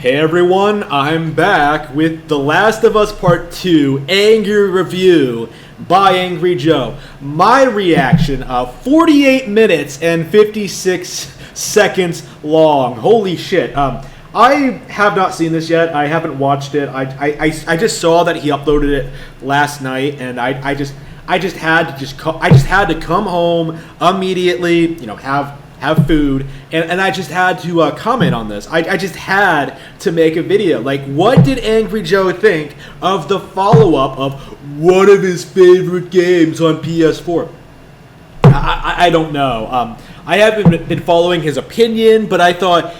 Hey everyone, I'm back with The Last of Us Part 2 Angry Review by Angry Joe. My reaction of 48 minutes and 56 seconds long. Holy shit. I have not seen this yet. I haven't watched it. I just saw that he uploaded it last night, and I just had to come home immediately, have food, and I just had to comment on this. I just had to make a video. Like, what did Angry Joe think of the follow-up of one of his favorite games on PS4? I don't know. I haven't been following his opinion, but I thought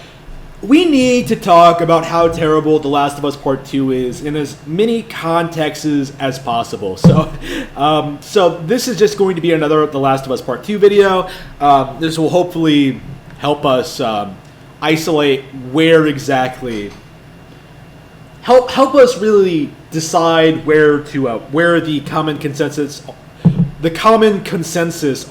we need to talk about how terrible The Last of Us Part 2 is in as many contexts as possible. So this is just going to be another The Last of Us Part 2 video. This will hopefully help us isolate where exactly... Help us really decide where the common consensus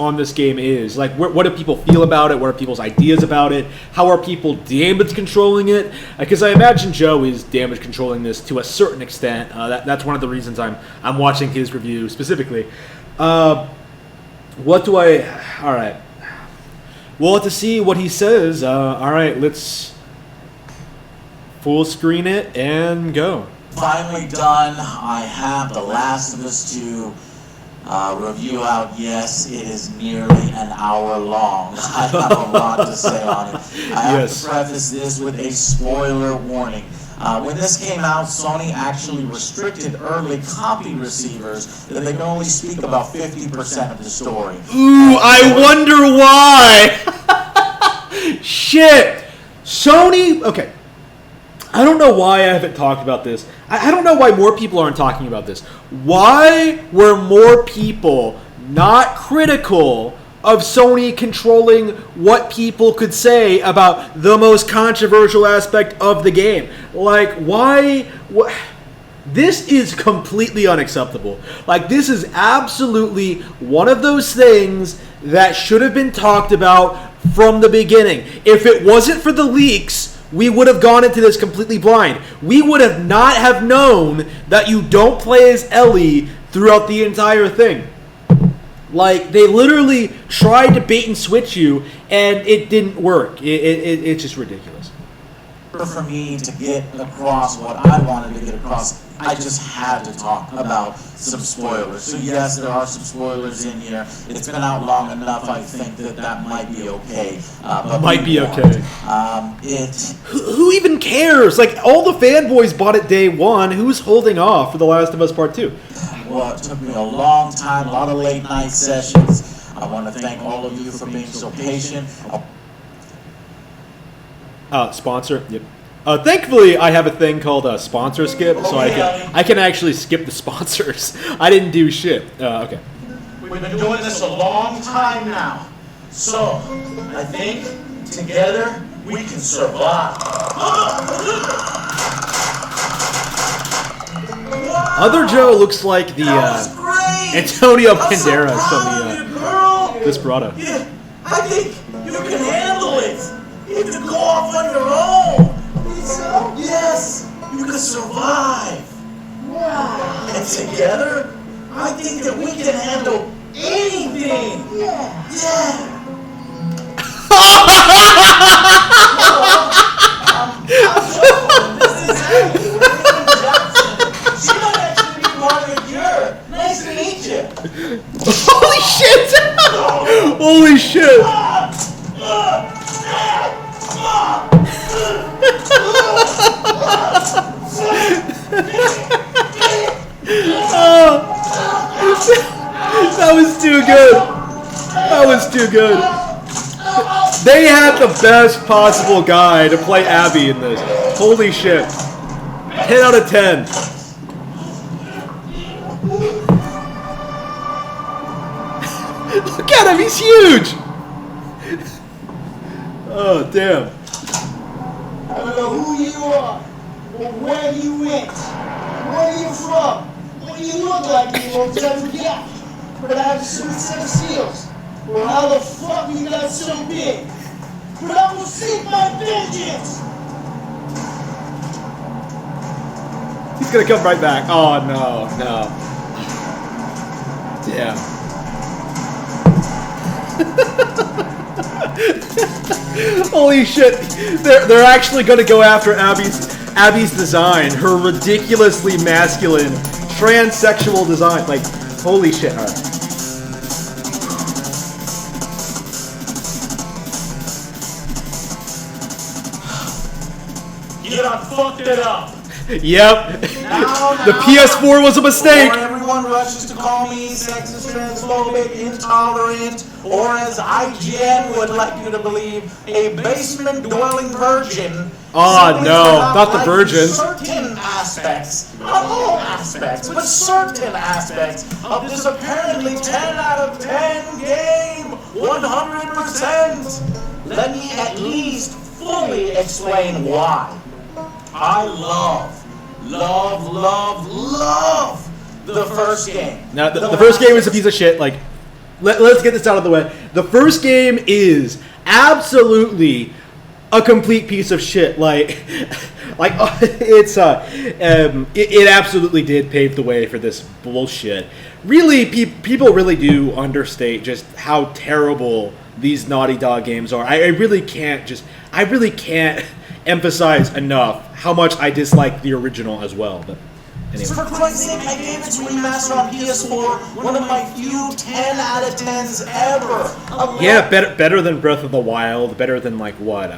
on this game is. Like, what do people feel about it? What are people's ideas about it? How are people damage controlling it? Because I imagine Joe is damage controlling this to a certain extent. That's one of the reasons I'm watching his review specifically. All right. We'll have to see what he says. All right, let's full screen it and go. Finally done. I have The Last of Us 2 review out. Yes, it is nearly an hour long. I have a lot to say on it. I have to preface this with a spoiler warning. When this came out, Sony actually restricted early copy receivers that they can only speak about 50% of the story. Ooh, I wonder why! Shit! Sony... Okay. I don't know why I haven't talked about this. I don't know why more people aren't talking about this. Why were more people not critical of Sony controlling what people could say about the most controversial aspect of the game? Like, why... This is completely unacceptable. Like, this is absolutely one of those things that should have been talked about from the beginning. If it wasn't for the leaks, we would have gone into this completely blind. We would have not have known that you don't play as Ellie throughout the entire thing. Like, they literally tried to bait and switch you, and it didn't work. It's just ridiculous. For me to get across what I wanted to get across, I just had to talk about some spoilers. So yes, there are some spoilers in here. It's been out long enough. I think that might be okay. But might be okay. Who even cares? Like, all the fanboys bought it day one. Who's holding off for The Last of Us Part 2? Well, it took me a long time, a lot of late night sessions. I want to thank all of you for being so patient. Sponsor. Yep. Thankfully, I have a thing called a sponsor skip, so I can actually skip the sponsors. I didn't do shit. Okay. We've been doing this a long time now, so I think together we can survive. Other Joe looks like the Antonio Banderas from the Desperado. Yeah, I think you can handle it. You can go off on your own. So? Yes, you can survive. Wow. And together, I think that we can handle anything. Yeah. She might actually be part of the cure. Nice to meet you. Holy shit! Holy shit! That was too good. That was too good. They had the best possible guy to play Abby in this. Holy shit. 10 out of 10. Look at him, he's huge. Oh, damn. I don't know who you are, or where you went, where you from, what you look like, you won't ever forget. But I have a sweet set of seals. Well, how the fuck you got so big? But I will seek my vengeance! He's gonna come right back. Oh no, no. Damn. Holy shit! They're actually gonna go after Abby's design, her ridiculously masculine, transsexual design. Like, holy shit! All right. You done fucked it up. Yep. The PS4 was a mistake. Before everyone rushes to call me sexist, transphobic, intolerant, or as IGN would like you to believe, a basement-dwelling virgin. Oh no, not the virgins. Certain aspects, not all aspects, but certain aspects of this apparently 10 out of 10 game, 100%. Let me at least fully explain why. I love the first game. Now, the first game is a piece of shit. Like, let's get this out of the way. The first game is absolutely a complete piece of shit. Like it's it absolutely did pave the way for this bullshit. Really, people really do understate just how terrible these Naughty Dog games are. I really can't emphasize enough how much I dislike the original as well. But anyway. For Christ's sake, I gave it to remaster on PS4, one of my few 10 out of 10s ever. Yeah, better than Breath of the Wild, better than like what?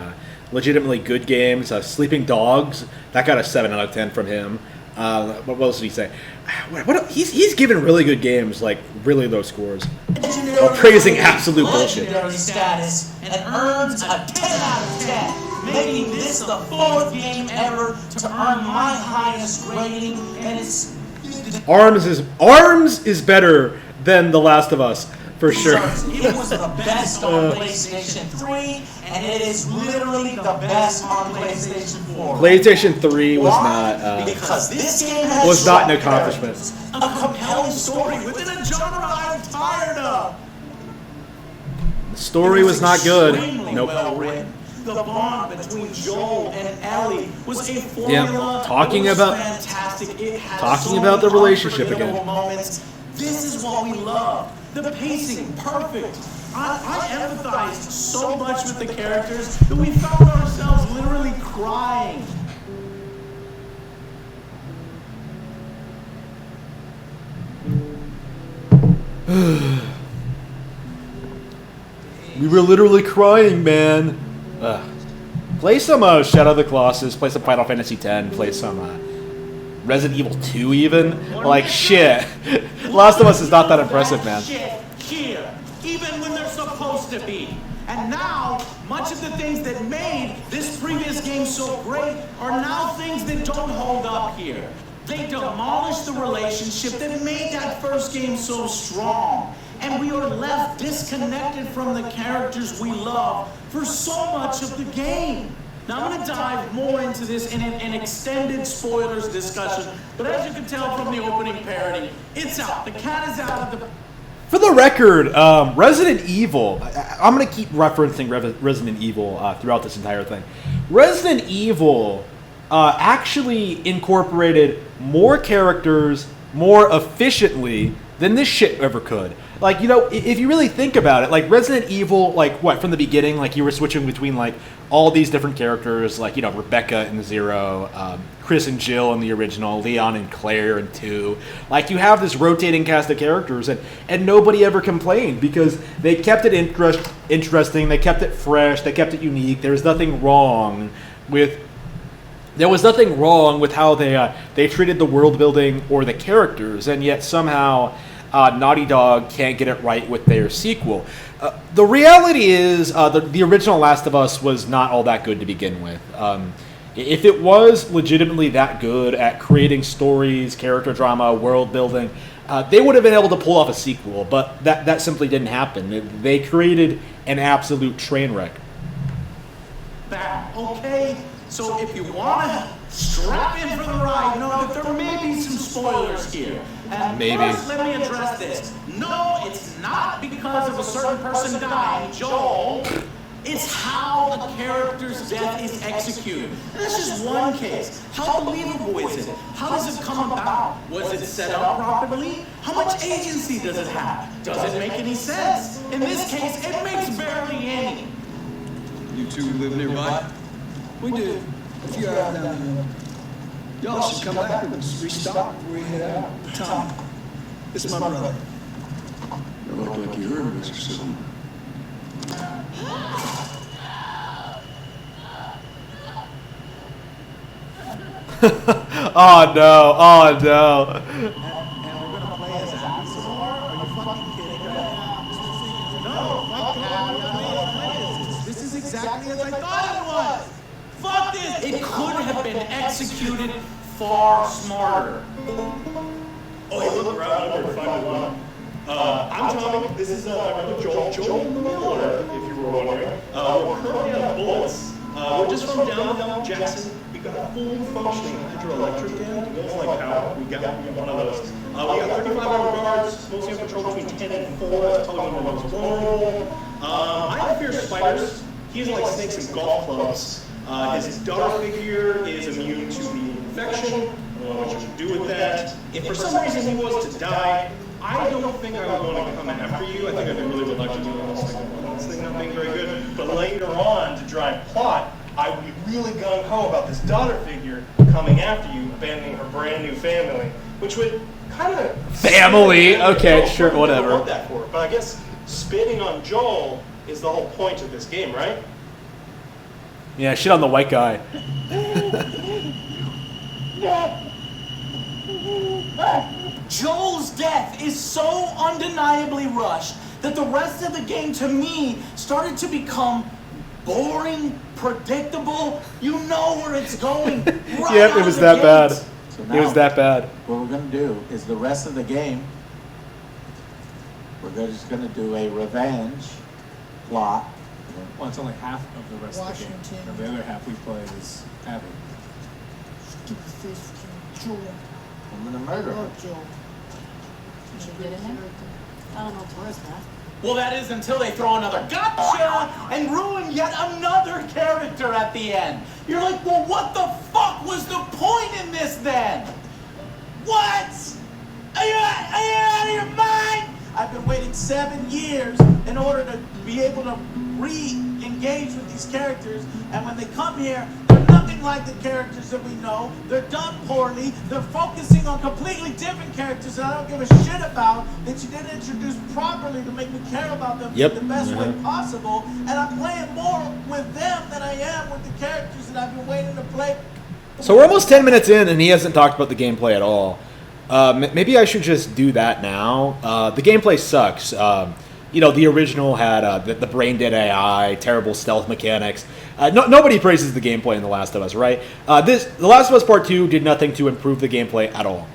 Legitimately good games. Sleeping Dogs, that got a 7 out of 10 from him. What else did he say? He's given really good games, like really low scores, while praising absolute bullshit. Legendary status and earns a 10 out of 10. Making this the 4th game ever to earn my highest rating, and it's Arms is better than The Last of Us for sure. It was the best on PlayStation 3, and it is literally the best on PlayStation 4. PlayStation 3 was not because this game has was not an accomplishment. A compelling story within a genre I'm tired of. The story was not good. Nope. Well written. The bond between Joel and Ellie was a formula. Talking about the relationship again. Moments. This is what we love. The pacing, perfect. I empathized so much with the characters that we found ourselves literally crying. We were literally crying, man. Play some Shadow of the Colossus, play some Final Fantasy X, play some Resident Evil 2 even. Like, shit. Last of Us is not that impressive, man. Here, even when they're supposed to be. And now, much of the things that made this previous game so great are now things that don't hold up here. They demolished the relationship that made that first game so strong. And we are left disconnected from the characters we love for so much of the game. Now I'm going to dive more into this in an extended spoilers discussion, but as you can tell from the opening parody, it's out. The cat is out of the... For the record, Resident Evil, I'm going to keep referencing Resident Evil throughout this entire thing. Resident Evil actually incorporated more characters more efficiently than this shit ever could. Like, you know, if you really think about it, like Resident Evil, like what, from the beginning, like you were switching between like all these different characters, like, you know, Rebecca in Zero, Chris and Jill in the original, Leon and Claire in 2. Like, you have this rotating cast of characters, and nobody ever complained because they kept it interesting, they kept it fresh, they kept it unique. There was nothing wrong with how they treated the world building or the characters, and yet somehow Naughty Dog can't get it right with their sequel. The reality is the original Last of Us was not all that good to begin with. If it was legitimately that good at creating stories, character drama, world building, they would have been able to pull off a sequel, but that simply didn't happen. They created an absolute train wreck. Okay, so if you want to strap in for the ride, know that there may be some spoilers here. And maybe. First, let me address this. No, it's not because of a certain person dying, Joel. It's how a character's death is executed. And that's just one case. How believable is it? How does it come about? Was it set up properly? How much agency does it have? Does it make any sense? In this case, it makes barely any. You two live nearby? We do. A few hours down the road. Y'all should come back and restock before we head out. Tom, this is my brother. You look like you heard Mr. Silver. Oh no! Oh no! And we're gonna play as Axel? Are you fucking kidding me? No, fuck that. This is exactly as I thought it was. Fuck this! It could have been executed far smarter. Oh, hey, look around here, find one. I'm Tommy. This is my brother Joel Miller, if you were wondering. We're currently on bullets. We're just from downtown Jackson. We got a full functioning hydroelectric dam. You know, like power. We got one of those. We got 35-hour guards, mostly on patrol between 10 and 4. That's probably when we're most vulnerable. I fear spiders. He's like snakes and golf clubs. His daughter figure is immune to the infection. I don't know what you can do with that. If for some reason he was to die, I don't think I would want to come after you. I think I'd be really reluctant to do this thing not being very good. But later on, to drive plot, I would be really gung-ho about this daughter figure coming after you, abandoning her brand new family, which would kind of... Family? Okay, sure, whatever. I want that for it. But I guess spitting on Joel is the whole point of this game, right? Yeah, shit on the white guy. Joel's death is so undeniably rushed that the rest of the game, to me, started to become boring, predictable. You know where it's going. Right Yep, it was that bad. It was that bad. What we're going to do is the rest of the game, we're just going to do a revenge plot. Well, it's only half of the rest of the game. And the other half we play is Abby. Stupid face Joel. I'm going to murder her. Joel. Did you get in there? I don't know Taurus that. Well, that is until they throw another gotcha and ruin yet another character at the end. You're like, well, what the fuck was the point in this then? What? Are you out of your mind? I've been waiting 7 years in order to be able to re-engage with these characters, and when they come here, they're nothing like the characters that we know. They're done poorly. They're focusing on completely different characters that I don't give a shit about, that you didn't introduce properly to make me care about them in the best way possible, and I'm playing more with them than I am with the characters that I've been waiting to play. So we're almost 10 minutes in, and he hasn't talked about the gameplay at all. Maybe I should just do that now. The gameplay sucks. You know, the original had the brain-dead AI, terrible stealth mechanics. Nobody praises the gameplay in The The Last of Us, right? The Last of Us Part 2 did nothing to improve the gameplay at all.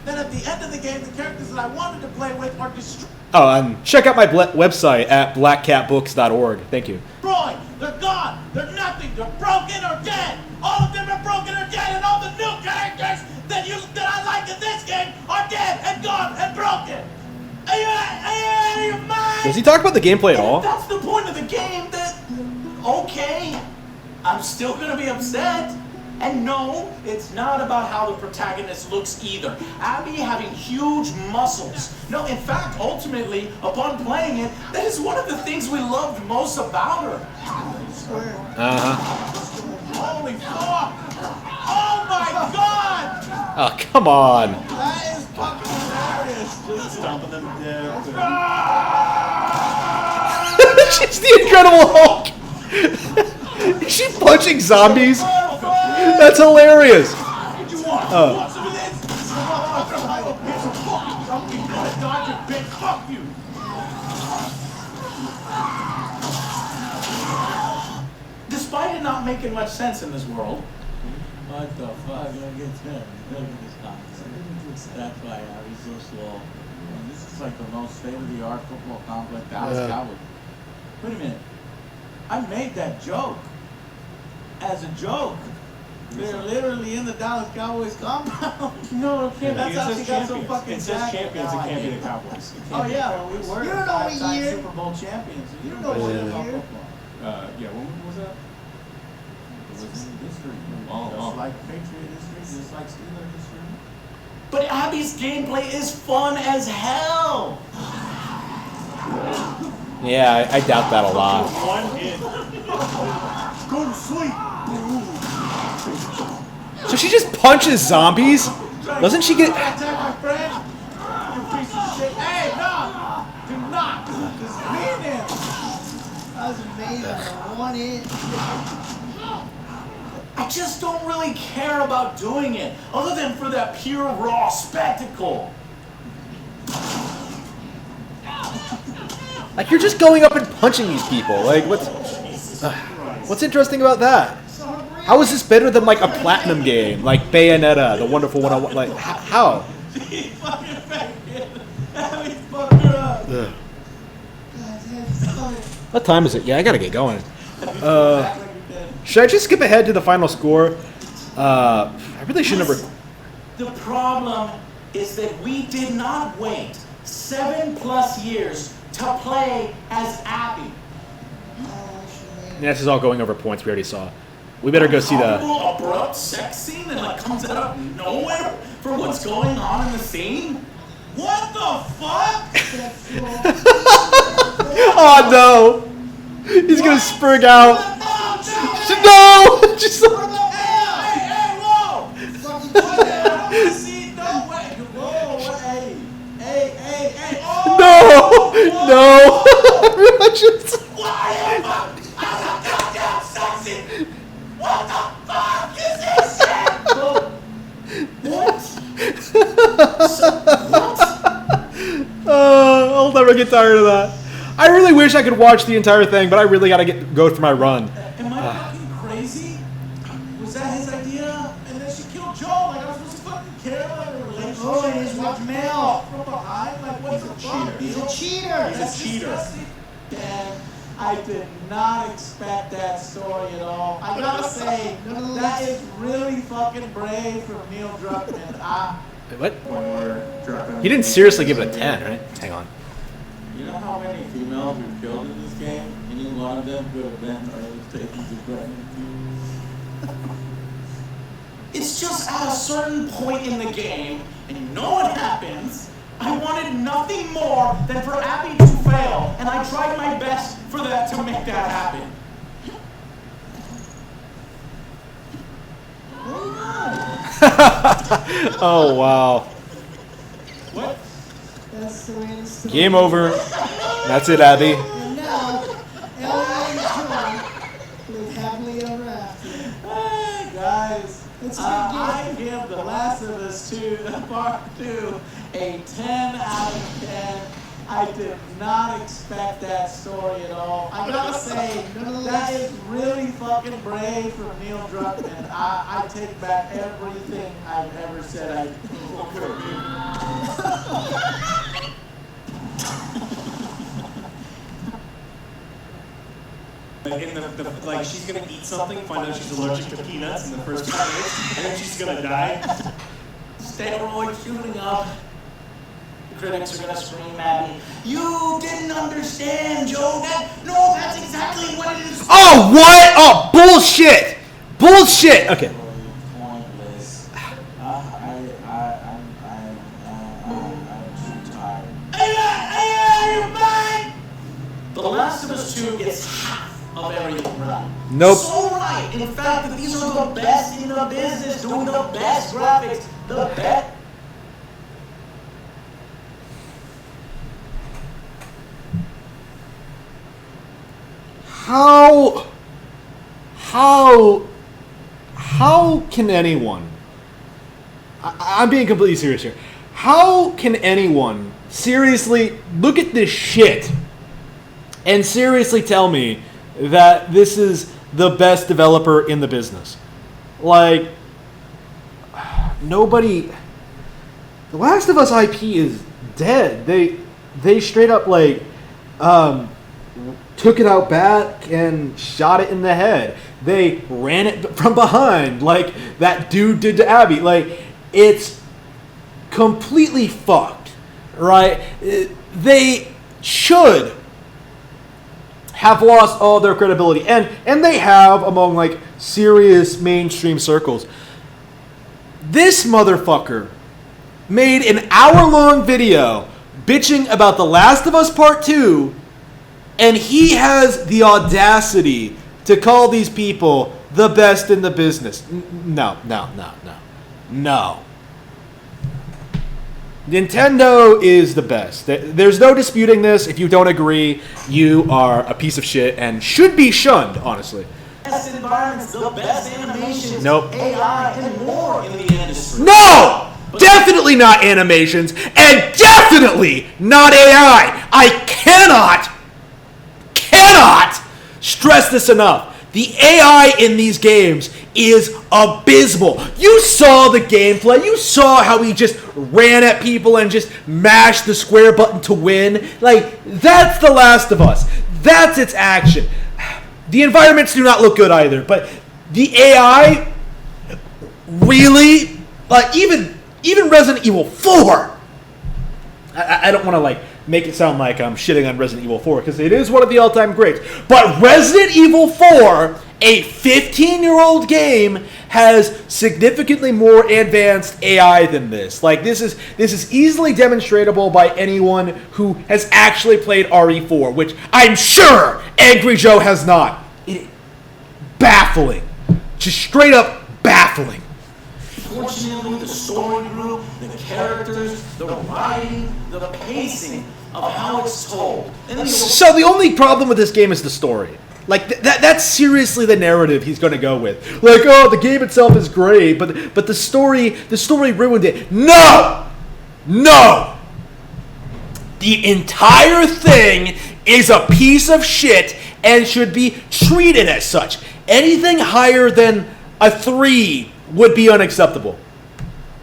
Then at the end of the game, the characters that I wanted to play with are destroyed. Oh, and check out my website at blackcatbooks.org. Thank you. They're gone. They're nothing. They're broken or dead. All of them are broken or dead, and all the new characters that I like in this game are dead and gone and broken. Are you out of your mind? Does he talk about the gameplay at all? If that's the point of the game, then okay, I'm still gonna be upset. And no, it's not about how the protagonist looks either. Abby having huge muscles. No, in fact, ultimately, upon playing it, that is one of the things we loved most about her. Holy fuck! Oh my god! Oh, come on. That is fucking hilarious. Just stomping them dead. She's the Incredible Hulk. Is she punching zombies? That's hilarious. Fuck you. Despite it not making much sense in this world. What the fuck? Look at this. Look at this complex. That's why Abby's so slow. And this is like the most state-of-the-art football complex Dallas Cowboys. Wait a minute. I made that joke as a joke. They're literally in the Dallas Cowboys compound. No, it can't be. That's It how says she got so champions. fucking It says jacked. champions. It No, I can't be didn't. the Cowboys. It Oh can't be yeah, the well, we Cowboys. were You don't know what five-time year. Super Bowl champions. You don't know what what year. about football. Yeah, when was that? It was in history. Oh, Just oh. like Patriot history, just like Steeler history. But Abby's gameplay is fun as hell. Yeah, I doubt that a lot. One hit. Go to sleep. So she just punches zombies? Doesn't she get... Attack my friend. You piece of shit. Hey, no. Do not. Just leave him. That was amazing. One inch. I just don't really care about doing it, other than for that pure raw spectacle. Like, you're just going up and punching these people. Like, what's interesting about that? How is this better than, like, a platinum game? Like Bayonetta, the Wonderful 101. Like, how? He fucking back in. Abby fucked her up. Ugh. What time is it? Yeah, I gotta get going. Should I just skip ahead to the final score? I really shouldn't have... The problem is that we did not wait 7+ years to play as Abby. Yeah, this is all going over points we already saw. We better go see the... Horrible, abrupt sex scene that like comes out of nowhere for what's going on in the scene? What the fuck? Oh no! He's gonna sprig out. No! Just Hey, whoa! I don't want to see no way. Whoa, what? Hey. Oh, no! Just... Why am I? I'm goddamn sexy! What the fuck is this shit? What? I'll never get tired of that. I really wish I could watch the entire thing, but I really gotta go through my run. Am I fucking crazy? Was that his idea? And then she killed Joel. Like I was supposed to fucking care about her relationship. Oh, and his white male. From behind? Like what's the fuck? He's a cheater. That's disgusting. Dan, I did not expect that story at all. I gotta say, that is really fucking brave from Neil Druckmann. Wait, what? When we're dropping. He didn't seriously give it a 10, right? Hang on. You know how many females we've killed in this game? Any one of them could have been early stages of pregnancy. It's just at a certain point in the game, and you know what happens. I wanted nothing more than for Abby to fail, and I tried my best for that to make that happen. Oh, wow. What? That's the way it is. Game over. That's it, Abby. And now, Ellie and Joel live happily ever after. Hey, guys. It's a good game. I give The Last of Us 2, Part 2, a 10 out of 10. I did not expect that story at all. I gotta say, that is really fucking brave from Neil Druckmann. I take back everything I've ever said I In like she's gonna eat something, find out she's allergic to peanuts in the first 5 minutes, and then she's gonna die. Steroid shooting up. The critics are gonna scream at me. You didn't understand, Joe. That's exactly what it is. Oh, what? Oh, bullshit! Bullshit! Okay. Pointless. I'm too tired. The Last of Us 2 gets half of everything right. Nope. So right. In fact, that these are the best in the business, doing the best graphics, the best. How can anyone, I'm being completely serious here, how can anyone seriously look at this shit and seriously tell me that this is the best developer in the business? Like, nobody, The Last of Us IP is dead. They straight up like took it out back and shot it in the head. They ran it from behind like that dude did to Abby. Like, it's completely fucked, right? They should have lost all their credibility, and they have among like serious mainstream circles. This motherfucker made an hour-long video bitching about The Last of Us Part 2, and he has the audacity to call these people the best in the business. No. Nintendo is the best. There's no disputing this. If you don't agree, you are a piece of shit and should be shunned, honestly. Best environments, the best animations, Nope. AI, and more in the industry. No! Definitely not animations, and definitely not AI. I cannot stress this enough. The AI in these games is abysmal. You saw the gameplay. You saw how he just ran at people and just mashed the square button to win. Like, that's The Last of Us. That's its action. The environments do not look good either, but the AI really, like, even Resident Evil 4. I don't want to, like, make it sound like I'm shitting on Resident Evil 4, because it is one of the all-time greats. But Resident Evil 4, a 15-year-old game, has significantly more advanced AI than this. Like, this is easily demonstratable by anyone who has actually played RE4, which I'm sure Angry Joe has not. Baffling. Just straight up baffling. Fortunately, the story group, the characters, the writing, the pacing of how it's told. So the only problem with this game is the story. Like, that's seriously the narrative he's going to go with. Like, oh, the game itself is great, but the story ruined it. No! The entire thing is a piece of shit and should be treated as such. Anything higher than a 3 would be unacceptable.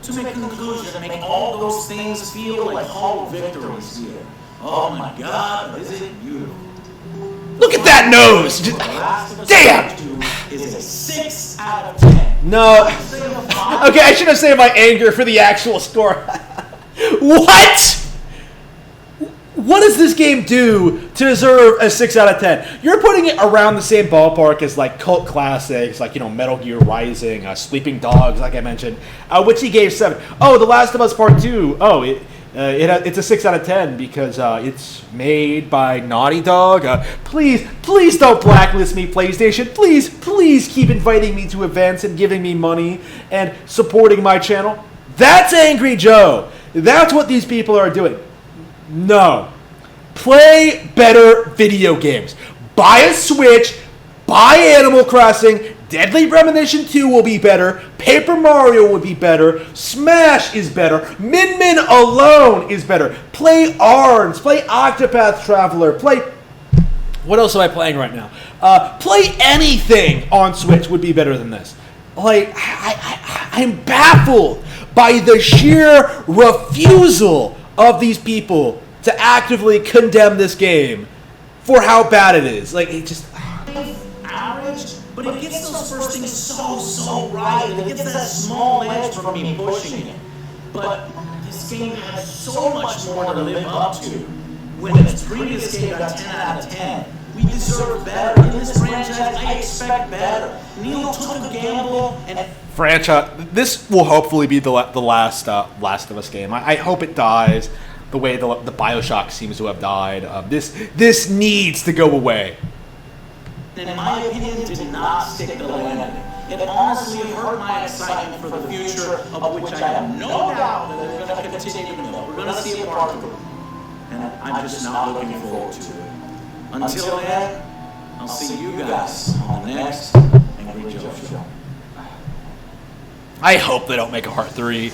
To make a conclusion and make all those things feel like hollow victories here. Oh my God, is it beautiful? Look at that nose! Damn! Is a 6 out of 10. No. Okay, I should have saved my anger for the actual score. What? What does this game do to deserve a 6 out of 10? You're putting it around the same ballpark as like cult classics, like, you know, Metal Gear Rising, Sleeping Dogs, like I mentioned, which he gave 7. Oh, The Last of Us Part 2. Oh, it's a 6 out of 10 because it's made by Naughty Dog. Please don't blacklist me, PlayStation. Please keep inviting me to events and giving me money and supporting my channel. That's Angry Joe. That's what these people are doing. No. Play better video games. Buy a Switch. Buy Animal Crossing. Deadly Premonition 2 will be better. Paper Mario will be better. Smash is better. Min Min alone is better. Play ARMS. Play Octopath Traveler. Play... What else am I playing right now? Play anything on Switch would be better than this. Like, I'm baffled by the sheer refusal of these people to actively condemn this game for how bad it is. Like, it just... Average, but it gets those first things so right, and it gets that small edge from me pushing it. But this game has so much more to live up to. When its previous game got 10 out of 10, we deserve better. In this franchise, I expect better. Neil took a gamble and... Franchise. This will hopefully be the last Last of Us game. I hope it dies the way the BioShock seems to have died. This needs to go away. In my opinion, did not stick the landing. It honestly hurt my excitement for the future, of which I have no doubt that they're going to continue to build. We're going to see a part 3. And I'm just not looking forward to it. Until then, I'll see you guys on the next Angry Joe Show. I hope they don't make a Part 3.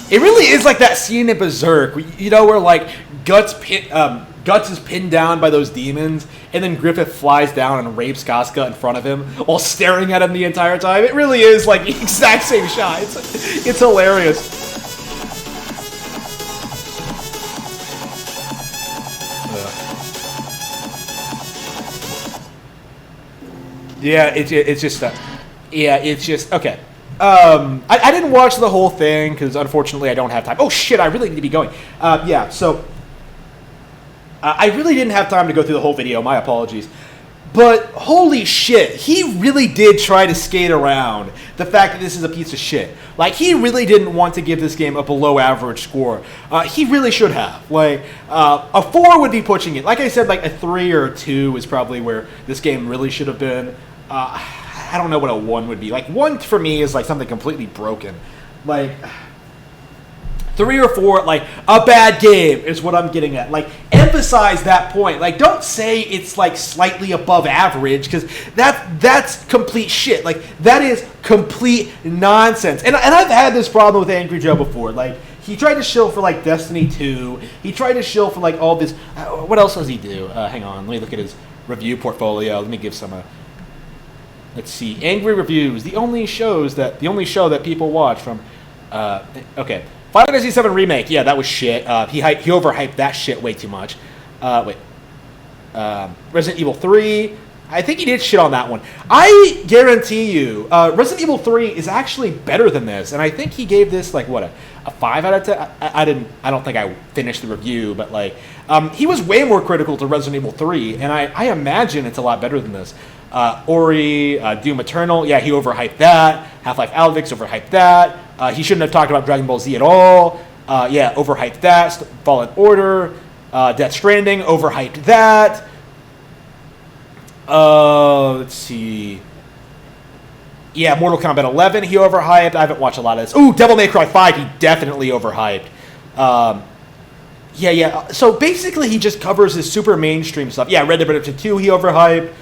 It really is like that scene in Berserk, you know, where like Guts is pinned down by those demons, and then Griffith flies down and rapes Casca in front of him while staring at him the entire time. It really is like the exact same shot. It's hilarious. Yeah, it's just okay. I didn't watch the whole thing because unfortunately I don't have time. Oh shit, I really need to be going. So I really didn't have time to go through the whole video. My apologies. But holy shit, he really did try to skate around the fact that this is a piece of shit. Like, he really didn't want to give this game a below average score. He really should have. Like, a 4 would be pushing it. Like I said, like a 3 or a 2 is probably where this game really should have been. I don't know what a 1 would be. Like, 1 for me is like something completely broken. Like, 3 or 4, like, a bad game is what I'm getting at. Like, emphasize that point. Like, don't say it's, like, slightly above average, because that's complete shit. Like, that is complete nonsense. And I've had this problem with Angry Joe before. Like, he tried to shill for, like, Destiny 2. He tried to shill for, like, all this. What else does he do? Hang on. Let me look at his review portfolio. Let me give some... let's see. Angry Reviews. The only show that people watch from... okay. Final Fantasy VII Remake, yeah, that was shit. He overhyped that shit way too much. Resident Evil 3, I think he did shit on that one. I guarantee you, Resident Evil 3 is actually better than this, and I think he gave this, like, what, a 5 out of 10? I don't think I finished the review, but, like, he was way more critical to Resident Evil 3, and I imagine it's a lot better than this. Ori, Doom Eternal, yeah, he overhyped that. Half-Life Alyx overhyped that. He shouldn't have talked about Dragon Ball Z at all. Yeah, overhyped that. Fallen Order, Death Stranding, overhyped that. Let's see. Yeah, Mortal Kombat 11, he overhyped. I haven't watched a lot of this. Ooh, Devil May Cry 5, he definitely overhyped. Yeah. So basically, he just covers his super mainstream stuff. Yeah, Red Dead Redemption 2, he overhyped.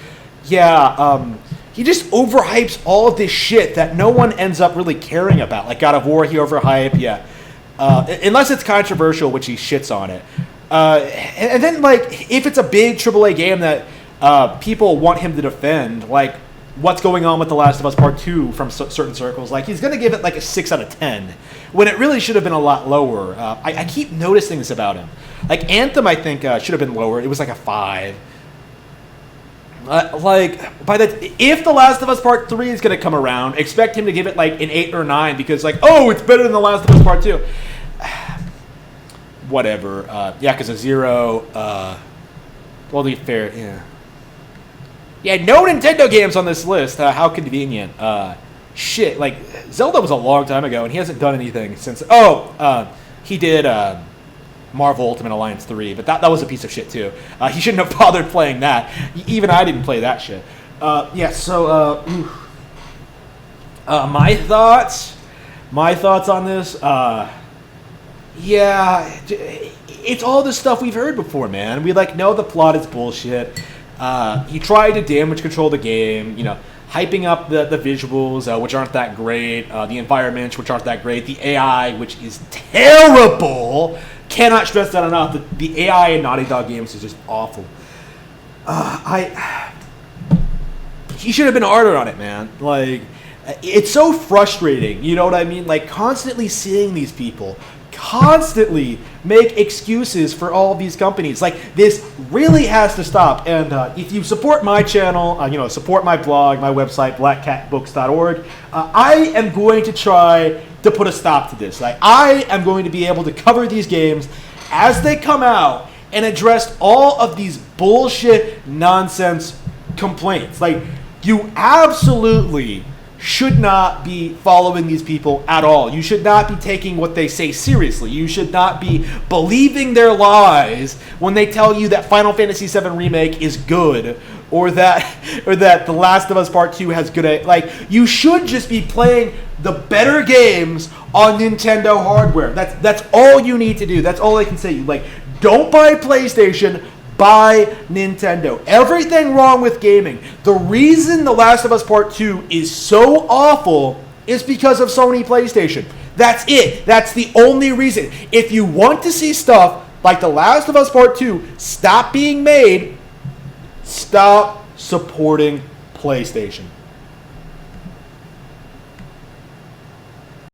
Yeah, he just overhypes all of this shit that no one ends up really caring about. Like God of War, he overhyped, yeah. Unless it's controversial, which he shits on it. And then, like, if it's a big AAA game that people want him to defend, like what's going on with The Last of Us Part 2 from certain circles, like he's going to give it like a 6 out of 10, when it really should have been a lot lower. I keep noticing this about him. Like Anthem, I think, should have been lower. It was like a 5. If The Last of Us Part 3 is going to come around, expect him to give it like an 8 or 9 because, like, oh, it's better than The Last of Us Part 2. Whatever. Yeah, because of 0. Well, to be fair, yeah. Yeah, no Nintendo games on this list. How convenient. Shit, like, Zelda was a long time ago, and he hasn't done anything since. He did Marvel Ultimate Alliance 3, but that was a piece of shit too. He shouldn't have bothered playing that. Even I didn't play that shit. My thoughts on this. Yeah, it's all the stuff we've heard before, man. We know the plot is bullshit. He tried to damage control the game, hyping up the visuals, which aren't that great, the environments, which aren't that great, the AI, which is terrible. Cannot stress that enough. The AI in Naughty Dog games is just awful. He should have been harder on it, man. Like, it's so frustrating. You know what I mean? Like, constantly seeing these people constantly make excuses for all of these companies. Like, this really has to stop. And if you support my channel, support my blog, my website, blackcatbooks.org, I am going to try to put a stop to this. Like, I am going to be able to cover these games as they come out and address all of these bullshit nonsense complaints. Like, you absolutely should not be following these people at all. You should not be taking what they say seriously. You should not be believing their lies when they tell you that Final Fantasy VII Remake is good, or that The Last of Us Part 2 has good... Like, you should just be playing the better games on Nintendo hardware. That's all you need to do. That's all I can say. Like, don't buy PlayStation, buy Nintendo. Everything wrong with gaming. The reason The Last of Us Part 2 is so awful is because of Sony PlayStation. That's it. That's the only reason. If you want to see stuff like The Last of Us Part 2 stop being made, stop supporting PlayStation.